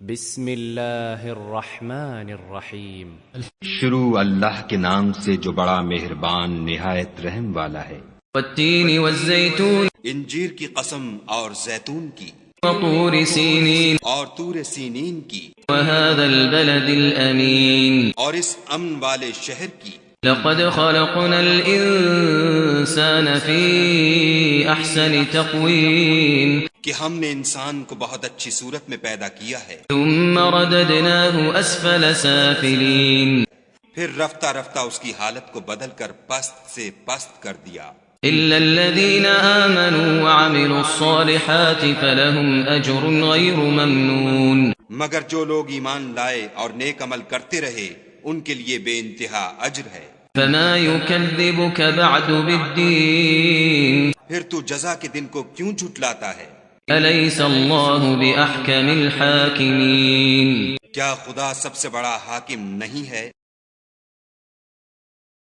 بسم اللہ الرحمن الرحیم شروع اللہ کے نام سے جو بڑا مہربان نہایت رحم والا ہے۔ والتین والزیتون انجیر کی قسم اور زیتون کی، وطور سینین اور طور سینین کی، وهذا البلد الامین اور اس امن والے شہر کی۔ لقد خلقنا الانسان فی احسن تقویم کہ ہم نے انسان کو بہت اچھی صورت میں پیدا کیا ہے، ثم رددناه اسفل سافلین پھر رفتہ رفتہ اس کی حالت کو بدل کر پست سے پست کر دیا، الا الذین آمنوا وعملوا الصالحات فلهم اجر غیر ممنون مگر جو لوگ ایمان لائے اور نیک عمل کرتے رہے ان کے لیے بے انتہا اجر ہے۔ فما يكذبك بعد بالدین پھر تو جزا کے دن کو کیوں جھٹلاتا ہے؟ أليس الله بأحكم الحاكمين کیا خدا سب سے بڑا حاکم نہیں ہے؟